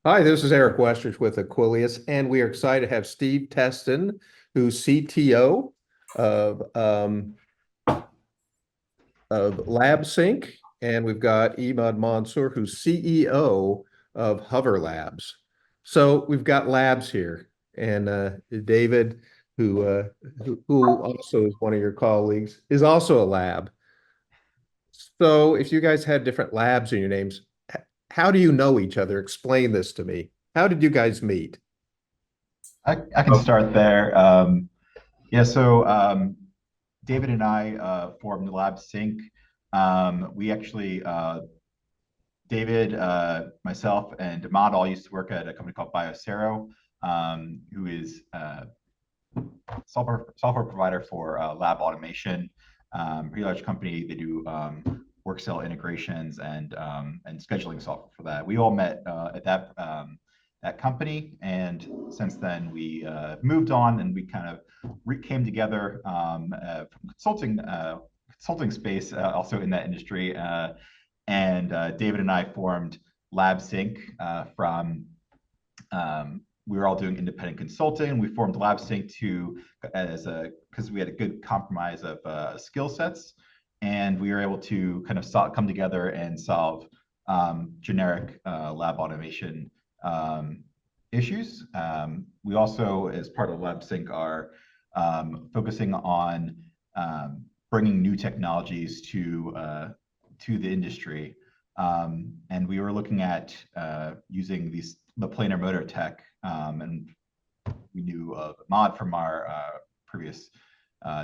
Hi, this is Eric Westrich with Aquillius, and we are excited to have Steve Testen, who's CTO of LabSync, and we've got Imad Mansour, who's CEO of Hover Labs. So we've got labs here, and David, who also is one of your colleagues, is also a lab. So if you guys had different labs in your names, how do you know each other? Explain this to me. How did you guys meet? I can start there. Yeah, so David and I formed Lab Sync. We actually, David, myself, and Imad all used to work at a company called Biosero, who is a software provider for lab automation. Pretty large company. They do work cell integrations and scheduling software for that. We all met at that company, and since then we moved on, and we kind of came together from consulting space, also in that industry. And David and I formed LabSync from we were all doing independent consulting. We formed LabSync because we had a good compromise of skill sets, and we were able to kind of come together and solve generic lab automation issues. We also, as part of LabSync, are focusing on bringing new technologies to the industry. And we were looking at using the planar motor tech, and we knew Imad from our previous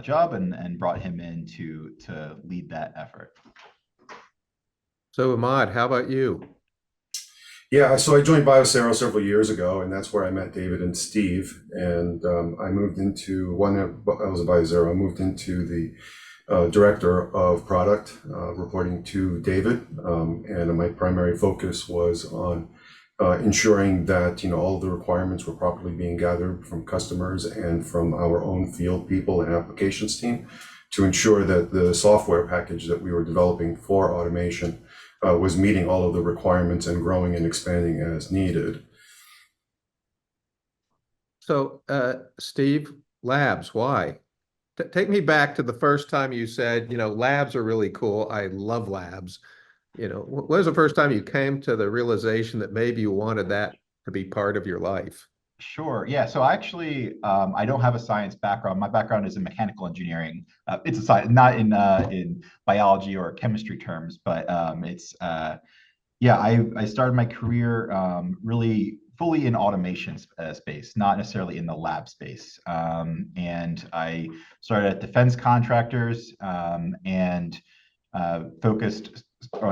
job, and brought him in to lead that effort. So, Imad, how about you? Yeah, so I joined Biosero several years ago, and that's where I met David and Steve. And I moved into when I was at Biosero, I moved into the director of product, reporting to David. And my primary focus was on ensuring that all of the requirements were properly being gathered from customers and from our own field people and applications team to ensure that the software package that we were developing for automation was meeting all of the requirements and growing and expanding as needed. So, Steve, labs, why? Take me back to the first time you said, labs are really cool. I love labs. When was the first time you came to the realization that maybe you wanted that to be part of your life? Sure. Yeah. So actually, I don't have a science background. My background is in mechanical engineering. It's a science, not in biology or chemistry terms, but yeah. I started my career really fully in automation space, not necessarily in the lab space. And I started at defense contractors and focused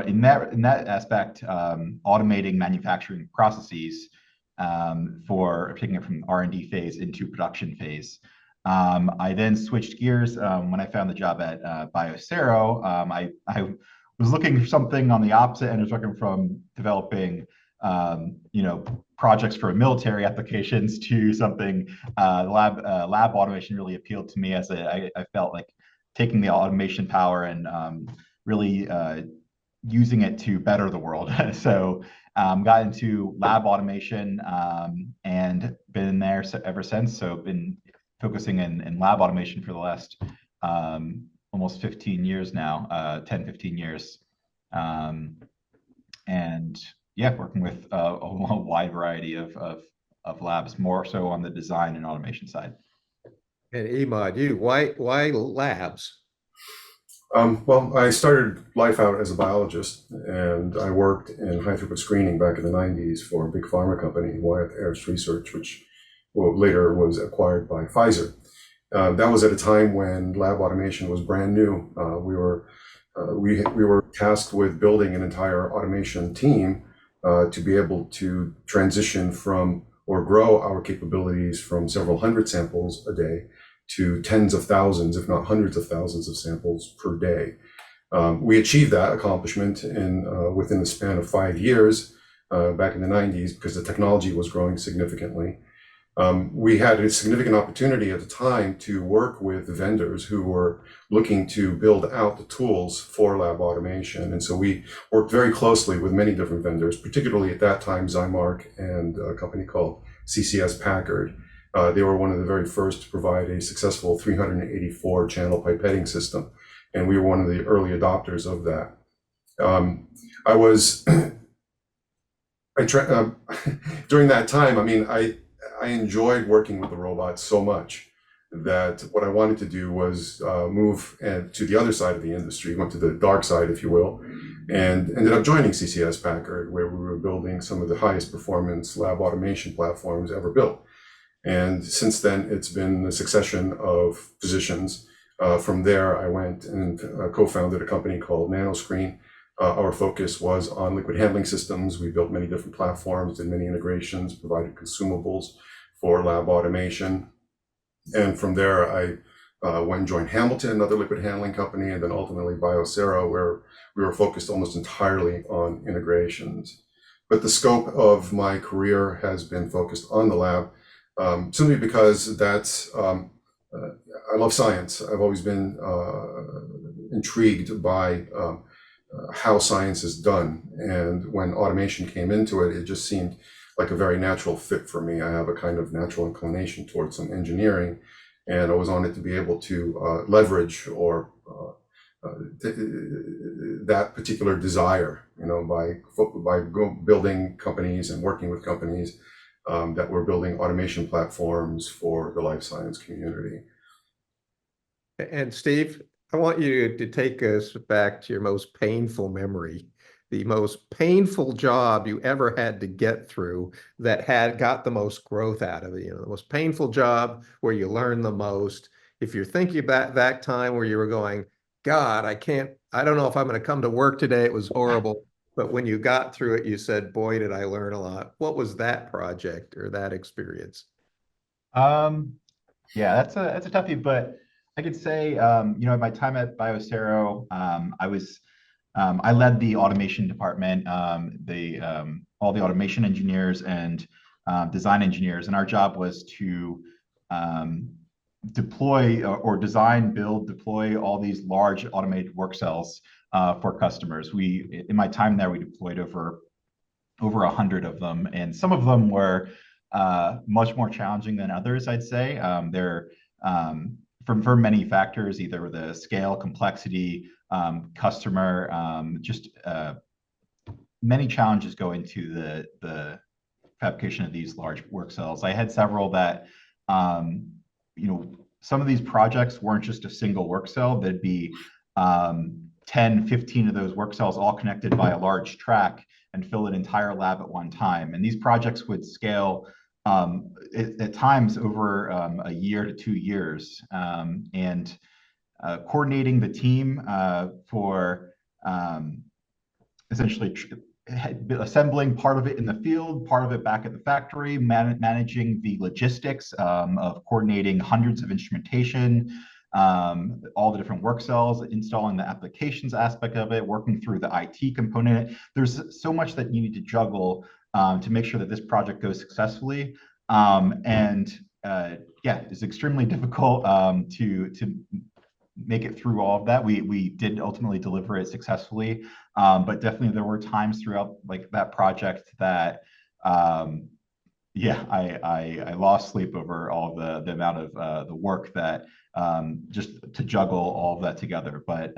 in that aspect, automating manufacturing processes for taking it from R&D phase into production phase. I then switched gears when I found the job at Biosero. I was looking for something on the opposite end. I was looking from developing projects for military applications to something lab automation really appealed to me, as I felt like taking the automation power and really using it to better the world. So got into lab automation and been there ever since. So been focusing in lab automation for the last almost 15 years now, 10, 15 years. And yeah, working with a wide variety of labs, more so on the design and automation side. And Imad, why labs? Well, I started life out as a biologist, and I worked in high throughput screening back in the 90s for a big pharma company, Wyeth Ayers Research, which later was acquired by Pfizer. That was at a time when lab automation was brand new. We were tasked with building an entire automation team to be able to transition from or grow our capabilities from several hundred samples a day to tens of thousands, if not hundreds of thousands of samples per day. We achieved that accomplishment within the span of 5 years back in the 90s because the technology was growing significantly. We had a significant opportunity at the time to work with vendors who were looking to build out the tools for lab automation. And so we worked very closely with many different vendors, particularly at that time, Zymark and a company called CCS Packard. They were one of the very first to provide a successful 384 channel pipetting system. And we were one of the early adopters of that. During that time, I mean, I enjoyed working with the robots so much that what I wanted to do was move to the other side of the industry, went to the dark side, if you will, and ended up joining CCS Packard, where we were building some of the highest performance lab automation platforms ever built. And since then, it's been a succession of positions. From there, I went and co-founded a company called Nanoscreen. Our focus was on liquid handling systems. We built many different platforms, did many integrations, provided consumables for lab automation. And from there, I went and joined Hamilton, another liquid handling company, and then ultimately Biosero, where we were focused almost entirely on integrations. But the scope of my career has been focused on the lab, simply because that's, I love science. I've always been intrigued by how science is done. And when automation came into it, it just seemed like a very natural fit for me. I have a kind of natural inclination towards some engineering, and I was on it to be able to leverage or that particular desire, you know, by building companies and working with companies that were building automation platforms for the life science community. And Steve, I want you to take us back to your most painful memory, the most painful job you ever had to get through that got the most growth out of it. You know, the most painful job where you learn the most. If you're thinking about that time where you were going, God, I don't know if I'm going to come to work today. It was horrible. But when you got through it, you said, boy, did I learn a lot. What was that project or that experience? Yeah, that's a toughie, but I could say, you know, at my time at Biosero, I led the automation department, all the automation engineers and design engineers, and our job was to deploy or design, build, deploy all these large automated work cells for customers. In my time there, we deployed over 100 of them, and some of them were much more challenging than others, I'd say. They're for many factors, either the scale, complexity, customer, just many challenges go into the fabrication of these large work cells. I had several that, you know, some of these projects weren't just a single work cell. There'd be 10, 15 of those work cells all connected by a large track and fill an entire lab at one time. And these projects would scale at times over a year to 2 years. And coordinating the team for essentially assembling part of it in the field, part of it back at the factory, managing the logistics of coordinating hundreds of instrumentation, all the different work cells, installing the applications aspect of it, working through the IT component. There's so much that you need to juggle to make sure that this project goes successfully. Yeah, it's extremely difficult to make it through all of that. We did ultimately deliver it successfully, but definitely there were times throughout like that project that yeah, I lost sleep over all the amount of the work that just to juggle all of that together. But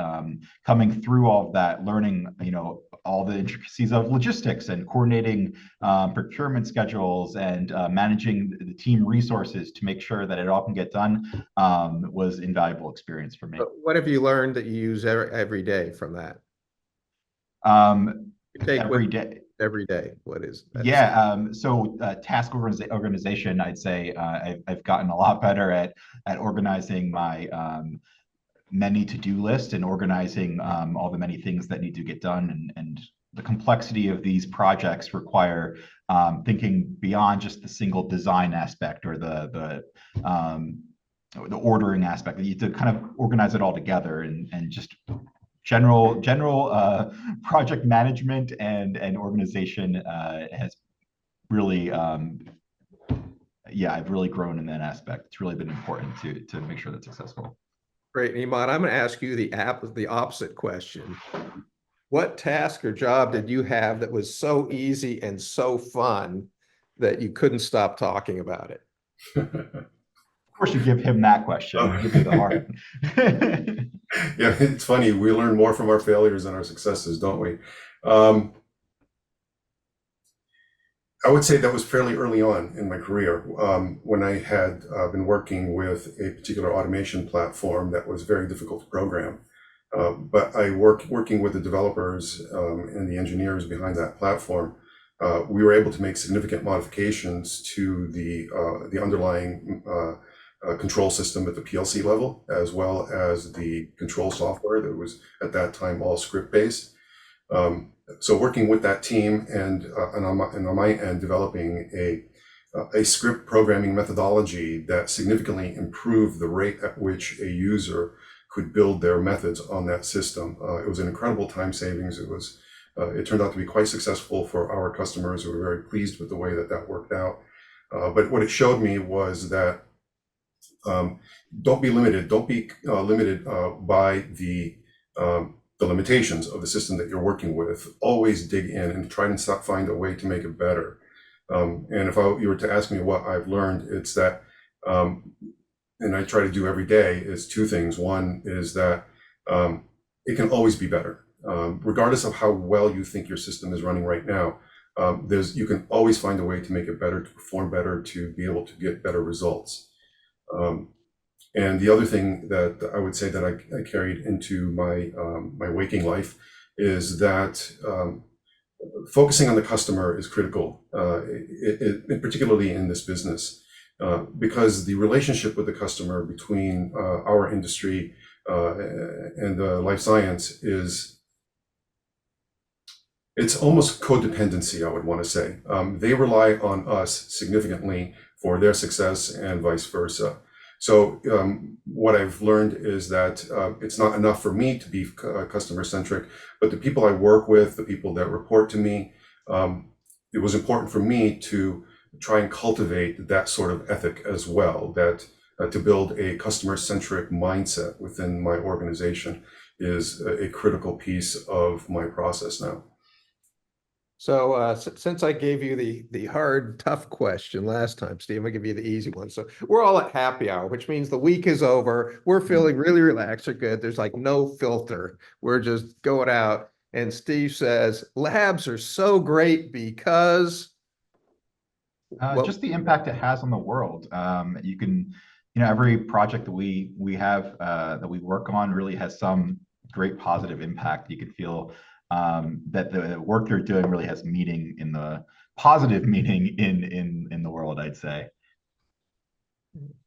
coming through all of that, learning, you know, all the intricacies of logistics and coordinating procurement schedules and managing the team resources to make sure that it all can get done was invaluable experience for me. But what have you learned that you use every day from that? Every day. Every day, what is that? Yeah, so task organization, I'd say I've gotten a lot better at organizing my many to-do list and organizing all the many things that need to get done, and the complexity of these projects require thinking beyond just the single design aspect or the ordering aspect. You need to kind of organize it all together, and just general project management and organization has really yeah, I've really grown in that aspect. It's really been important to make sure that's successful. Great, Imad. I'm going to ask you the opposite question. What task or job did you have that was so easy and so fun that you couldn't stop talking about it? Of course, you give him that question. I'll give you the hard one. Yeah, it's funny. We learn more from our failures than our successes, don't we? I would say that was fairly early on in my career, when I had been working with a particular automation platform that was very difficult to program. But working with the developers and the engineers behind that platform, we were able to make significant modifications to the underlying control system at the PLC level, as well as the control software that was at that time all script-based. So working with that team and on my end, developing a script programming methodology that significantly improved the rate at which a user could build their methods on that system. It was an incredible time savings. It turned out to be quite successful for our customers who were very pleased with the way that worked out. But what it showed me was that don't be limited. Don't be limited by the limitations of the system that you're working with. Always dig in and try and find a way to make it better. And if you were to ask me what I've learned, it's that, and I try to do every day, is two things. One is that it can always be better. Regardless of how well you think your system is running right now, you can always find a way to make it better, to perform better, to be able to get better results. And the other thing that I would say that I carried into my waking life is that focusing on the customer is critical, particularly in this business, because the relationship with the customer between our industry and life science it's almost codependency, I would want to say. They rely on us significantly for their success and vice versa. So what I've learned is that it's not enough for me to be customer centric, but the people I work with, the people that report to me, it was important for me to try and cultivate that sort of ethic as well, that to build a customer centric mindset within my organization is a critical piece of my process now. So since I gave you the hard, tough question last time, Steve, I'm gonna give you the easy one. So we're all at happy hour, which means the week is over. We're feeling really relaxed or good. There's like no filter. We're just going out. And Steve says, labs are so great because just the impact it has on the world. You can, every project that we have that we work on really has some great positive impact. You can feel that the work you're doing really has meaning in the positive meaning in the world, I'd say.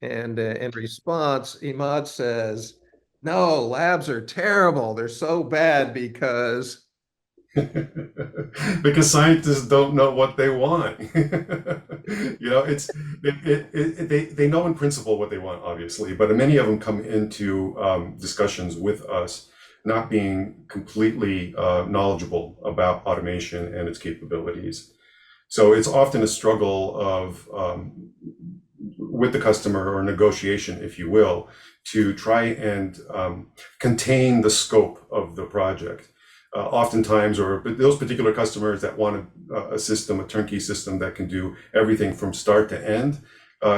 And in response, Imad says, no, labs are terrible. They're so bad because because scientists don't know what they want. They know in principle what they want, obviously, but many of them come into discussions with us not being completely knowledgeable about automation and its capabilities. So it's often a struggle of with the customer, or negotiation, if you will, to try and contain the scope of the project. Oftentimes, or those particular customers that want a system, a turnkey system that can do everything from start to end,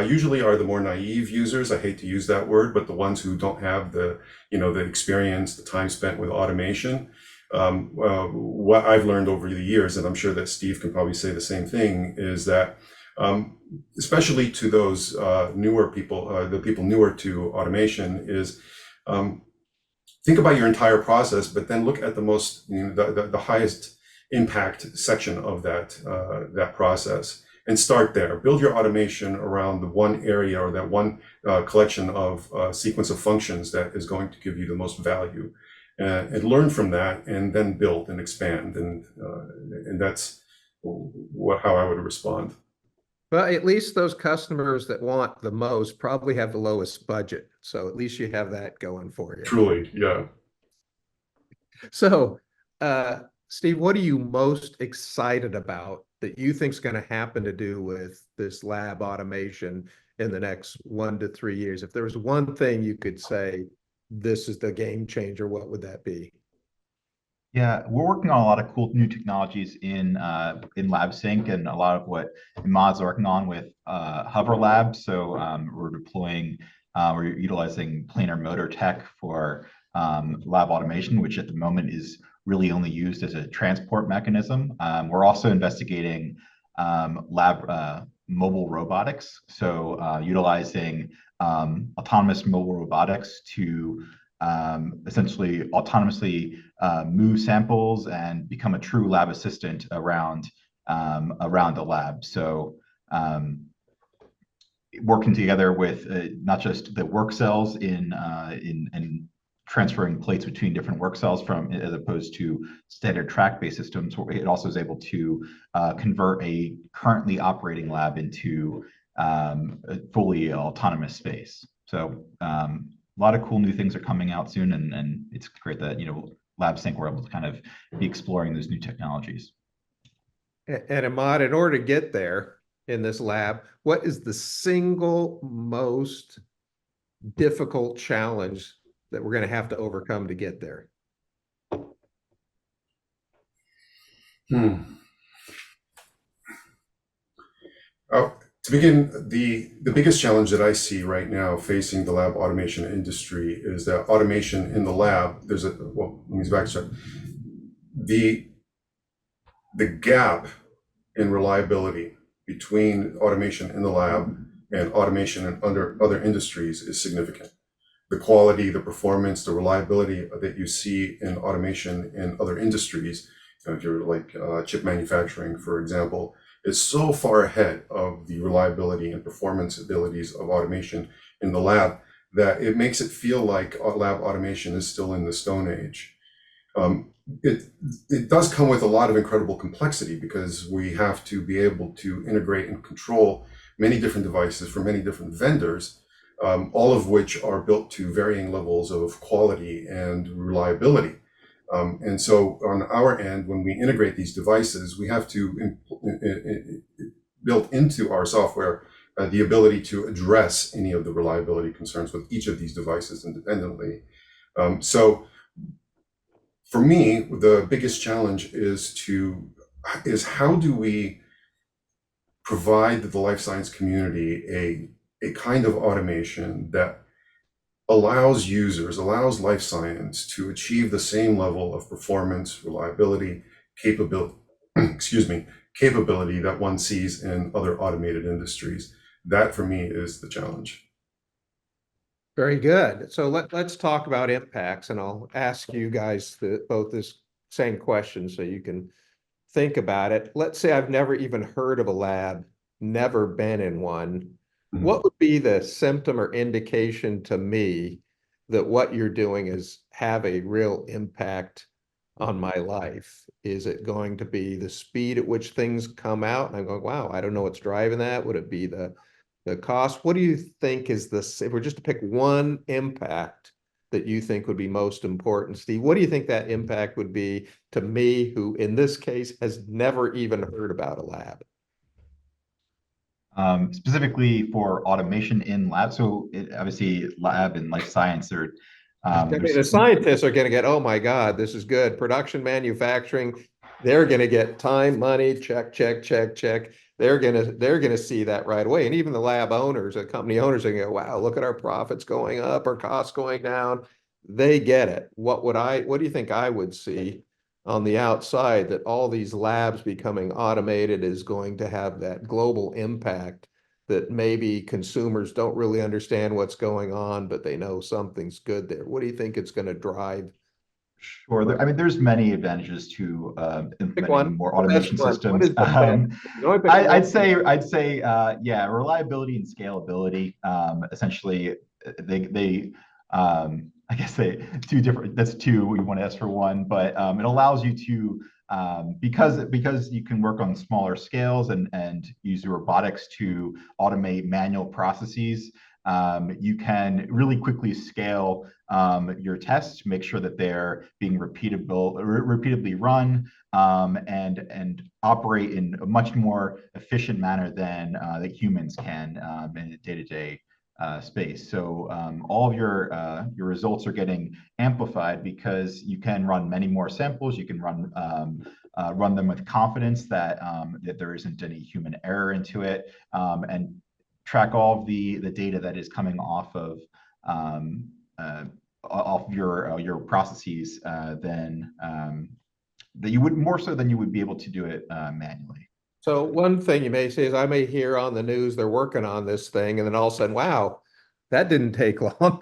usually are the more naive users. I hate to use that word, but the ones who don't have the experience, the time spent with automation. What I've learned over the years, and I'm sure that Steve can probably say the same thing, is that especially to those newer people, the people newer to automation, is think about your entire process, but then look at the most, the highest impact section of that process, and start there. Build your automation around the one area or that one collection of sequence of functions that is going to give you the most value, and learn from that, and then build and expand, and that's how I would respond. But at least those customers that want the most probably have the lowest budget. So at least you have that going for you. Truly, yeah. So Steve, what are you most excited about that you think is going to happen to do with this lab automation in the next 1 to 3 years? If there was one thing you could say, this is the game changer, what would that be? Yeah, we're working on a lot of cool new technologies in LabSync, and a lot of what Imad's working on with Hover Lab. So we're utilizing planar motor tech for lab automation, which at the moment is really only used as a transport mechanism. We're also investigating lab mobile robotics, so utilizing autonomous mobile robotics to essentially autonomously move samples and become a true lab assistant around the lab. So working together with not just the work cells in transferring plates between different work cells from as opposed to standard track-based systems, where it also is able to convert a currently operating lab into a fully autonomous space. So a lot of cool new things are coming out soon, and it's great that LabSync we're able to kind of be exploring those new technologies. And Imad, in order to get there in this lab, what is the single most difficult challenge that we're going to have to overcome to get there? To begin, the biggest challenge that I see right now facing the lab automation industry is that automation in the lab, let me backstep. The gap in reliability between automation in the lab and automation in other industries is significant. The quality, the performance, the reliability that you see in automation in other industries, if you're like chip manufacturing, for example, is so far ahead of the reliability and performance abilities of automation in the lab that it makes it feel like lab automation is still in the Stone Age. It does come with a lot of incredible complexity because we have to be able to integrate and control many different devices from many different vendors, all of which are built to varying levels of quality and reliability. And so on our end, when we integrate these devices, we have to build into our software the ability to address any of the reliability concerns with each of these devices independently. So for me, the biggest challenge is how do we provide the life science community a kind of automation that allows life science to achieve the same level of performance, reliability, capability that one sees in other automated industries. That for me is the challenge. Very good. So let's talk about impacts, and I'll ask you guys both this same question so you can think about it. Let's say I've never even heard of a lab, never been in one. What would be the symptom or indication to me that what you're doing is have a real impact on my life? Is it going to be the speed at which things come out? And I'm going, wow, I don't know what's driving that. Would it be the cost? What do you think is this, if we're just to pick one impact that you think would be most important, Steve, what do you think that impact would be to me, who in this case has never even heard about a lab? Specifically for automation in lab. So obviously lab and life science are I mean, the scientists are going to get, oh my God, this is good. Production, manufacturing, they're going to get time, money, check, check, check, check. They're gonna see that right away. And even the lab owners, the company owners are gonna go, wow, look at our profits going up, our costs going down. They get it. What do you think I would see on the outside that all these labs becoming automated is going to have that global impact that maybe consumers don't really understand what's going on, but they know something's good there? What do you think it's going to drive? Sure. I mean, there's many advantages to implementing more automation systems. I'd say, yeah, reliability and scalability. Essentially, I guess two different. That's two. We want to ask for one, but it allows you to because you can work on smaller scales and use robotics to automate manual processes. you can really quickly scale your tests, make sure that they're being repeatedly run, and operate in a much more efficient manner than that humans can in a day-to-day space. So all of your results are getting amplified because you can run many more samples. You can run them with confidence that that there isn't any human error into it, and track all of the data that is coming off your processes than that you would more so than you would be able to do it manually. So one thing you may say is I may hear on the news they're working on this thing, and then all of a sudden, wow, that didn't take long.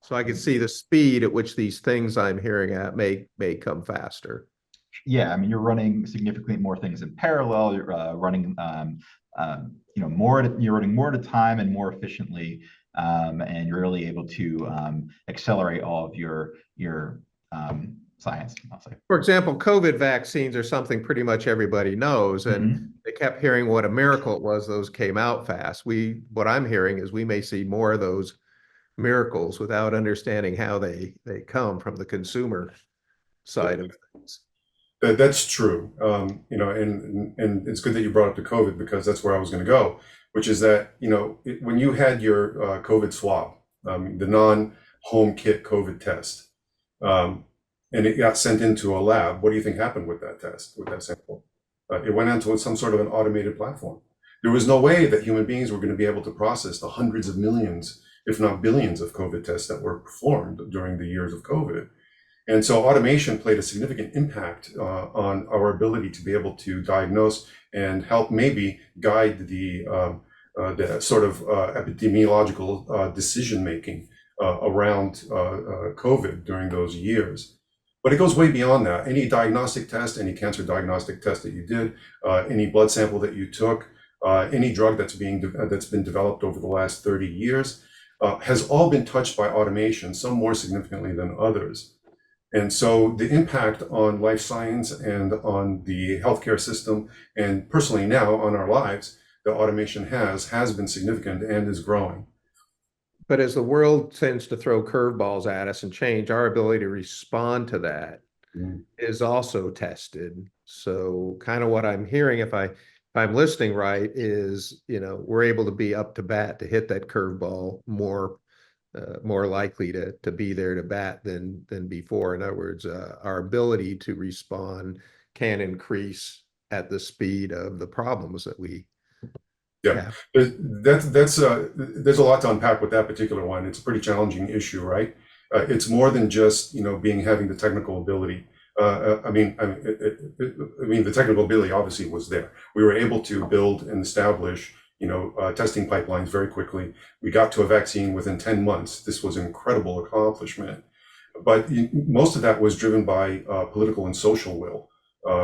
So I can see the speed at which these things I'm hearing at may come faster. Yeah, I mean, you're running significantly more things in parallel. You're running you're running more at a time and more efficiently, and you're really able to accelerate all of your science, I'll say. For example, COVID vaccines are something pretty much everybody knows, and they kept hearing what a miracle it was those came out fast. What I'm hearing is we may see more of those miracles without understanding how they come from the consumer side of things. That's true. And it's good that you brought up the COVID, because that's where I was going to go, which is that, when you had your COVID swab, the non-home kit COVID test, and it got sent into a lab, what do you think happened with that test, with that sample? It went onto some sort of an automated platform. There was no way that human beings were going to be able to process the hundreds of millions, if not billions, of COVID tests that were performed during the years of COVID. And so automation played a significant impact on our ability to be able to diagnose and help maybe guide the sort of epidemiological decision-making around COVID during those years. But it goes way beyond that. Any diagnostic test, any cancer diagnostic test that you did, any blood sample that you took, any drug that's been developed over the last 30 years, has all been touched by automation, some more significantly than others. And so the impact on life science and on the healthcare system, and personally now on our lives, that automation has been significant and is growing. But as the world tends to throw curveballs at us and change, our ability to respond to that is also tested. So kind of what I'm hearing, if I'm listening right, is, we're able to be up to bat to hit that curveball more likely to be there to bat than before. In other words, our ability to respond can increase at the speed of the problems that we Yeah, have. there's a lot to unpack with that particular one. It's a pretty challenging issue, right? It's more than just having the technical ability. I mean, the technical ability obviously was there. We were able to build and establish testing pipelines very quickly. We got to a vaccine within 10 months. This was an incredible accomplishment. But most of that was driven by political and social will,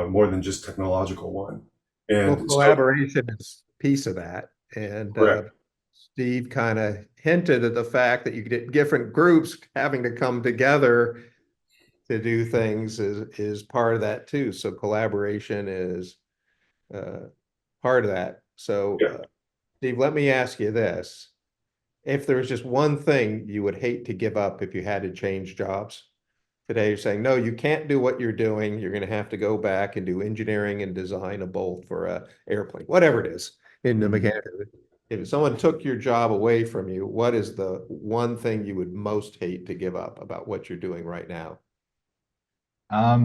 more than just technological one. And collaboration is a piece of that. And Steve kind of hinted at the fact that you get different groups having to come together to do things is part of that too. So collaboration is part of that. So Steve, let me ask you this. If there was just one thing you would hate to give up if you had to change jobs today, you're saying, no, you can't do what you're doing. You're going to have to go back and do engineering and design a bolt for a airplane, whatever it is in the mechanical. If someone took your job away from you, what is the one thing you would most hate to give up about what you're doing right now? I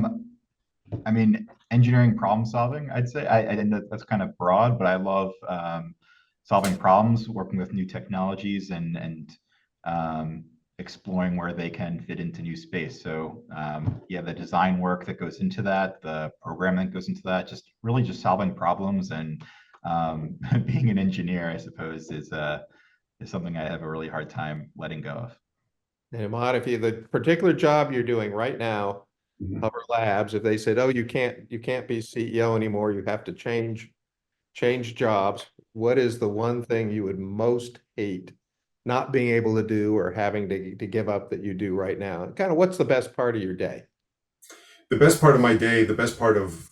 mean, engineering problem solving, I'd say. I know that's kind of broad, but I love solving problems, working with new technologies, and exploring where they can fit into new space. So the design work that goes into that, the programming that goes into that, just really just solving problems, and being an engineer, I suppose, is something I have a really hard time letting go of. And Imad, if the particular job you're doing right now, Hover Labs, if they said, oh, you can't be CEO anymore, you have to change jobs, what is the one thing you would most hate not being able to do or having to give up that you do right now? Kind of what's the best part of your day? The best part of my day, the best part of,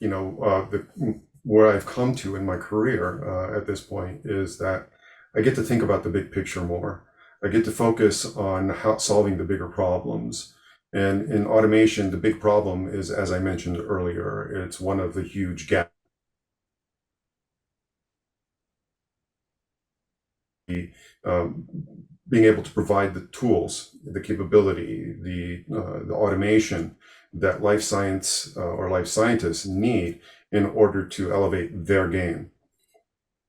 where I've come to in my career at this point is that I get to think about the big picture more. I get to focus on solving the bigger problems. And in automation, the big problem is, as I mentioned earlier, it's one of the huge gaps. Um, being able to provide the tools, the capability, the automation that life science or life scientists need in order to elevate their game.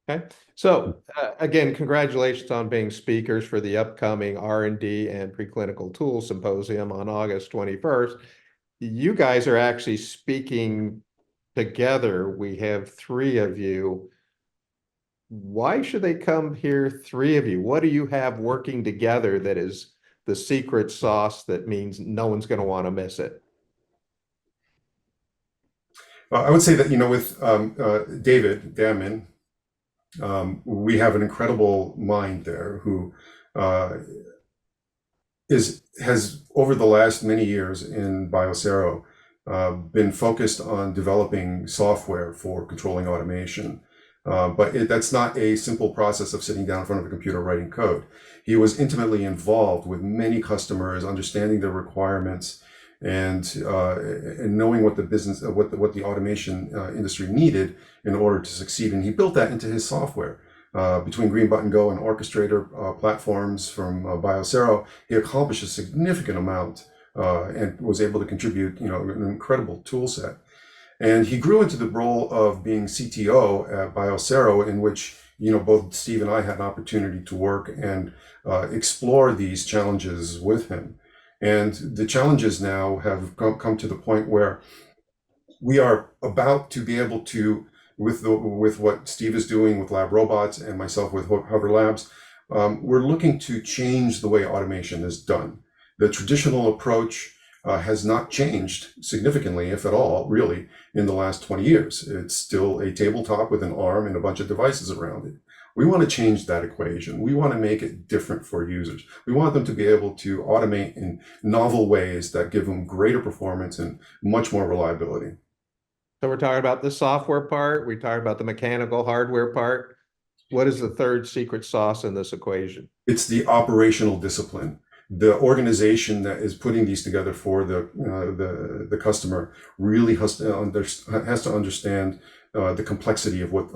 Okay, so again, congratulations on being speakers for the upcoming R&D and Preclinical Tools Symposium on August 21st. You guys are actually speaking together. We have three of you. Why should they come here, three of you? What do you have working together that is the secret sauce that means no one's going to want to miss it? I would say that, with David Damon, we have an incredible mind there who has over the last many years in Biosero been focused on developing software for controlling automation. But that's not a simple process of sitting down in front of a computer writing code. He was intimately involved with many customers, understanding their requirements, and knowing what the business, what the automation industry needed in order to succeed. And he built that into his software. Between Green Button Go and Orchestrator platforms from Biosero, he accomplished a significant amount and was able to contribute, an incredible tool set. And he grew into the role of being CTO at Biosero, in which, both Steve and I had an opportunity to work and explore these challenges with him. And the challenges now have come to the point where we are about to be able to, with what Steve is doing with Lab Robots and myself with Hover Labs, we're looking to change the way automation is done. The traditional approach has not changed significantly, if at all, really, in the last 20 years. It's still a tabletop with an arm and a bunch of devices around it. We want to change that equation. We want to make it different for users. We want them to be able to automate in novel ways that give them greater performance and much more reliability. So we're talking about the software part. We talked about the mechanical hardware part. What is the third secret sauce in this equation? It's the operational discipline. The organization that is putting these together for the customer really has to understand the complexity of what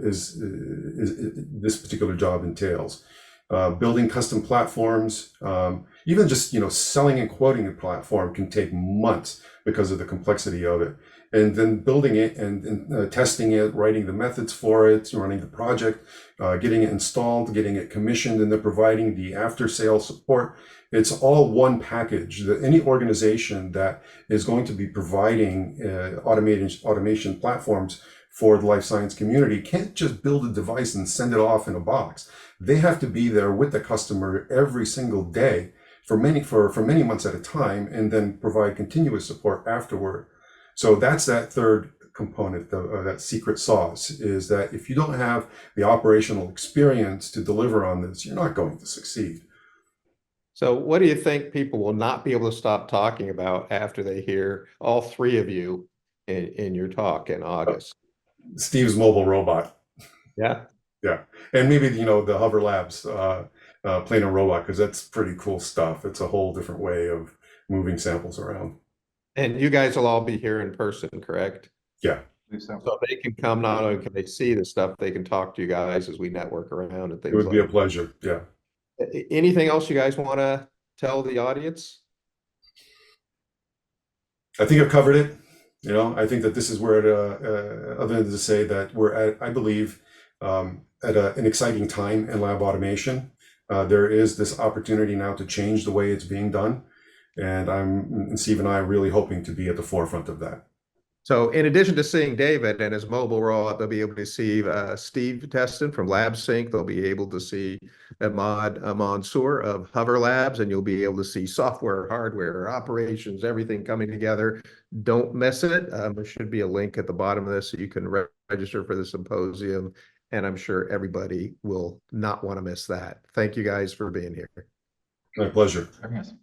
is this particular job entails. Building custom platforms, even just selling and quoting a platform can take months because of the complexity of it. And then building it and testing it, writing the methods for it, running the project, getting it installed, getting it commissioned, and then providing the after-sale support. It's all one package. Any organization that is going to be providing automation platforms for the life science community can't just build a device and send it off in a box. They have to be there with the customer every single day for many months at a time, and then provide continuous support afterward. So that's that third component, that secret sauce, is that if you don't have the operational experience to deliver on this, you're not going to succeed. So what do you think people will not be able to stop talking about after they hear all three of you in your talk in August? Steve's mobile robot. Yeah. Yeah. And maybe, the Hover Labs planar robot, because that's pretty cool stuff. It's a whole different way of moving samples around. And you guys will all be here in person, correct? Yeah. So they can come, not only can they see the stuff, they can talk to you guys as we network around and things It would like be a pleasure. Yeah. Anything else you guys want to tell the audience? I think I've covered it. I think that this is where, other than to say that we're at, I believe, at an exciting time in lab automation. There is this opportunity now to change the way it's being done. And Steve and I are really hoping to be at the forefront of that. So in addition to seeing David and his mobile rollout, they'll be able to see Steve Testen from LabSync. They'll be able to see Imad Mansour of Hover Labs, and you'll be able to see software, hardware, operations, everything coming together. Don't miss it. There should be a link at the bottom of this so you can register for the symposium, and I'm sure everybody will not want to miss that. Thank you guys for being here. My pleasure. Yes.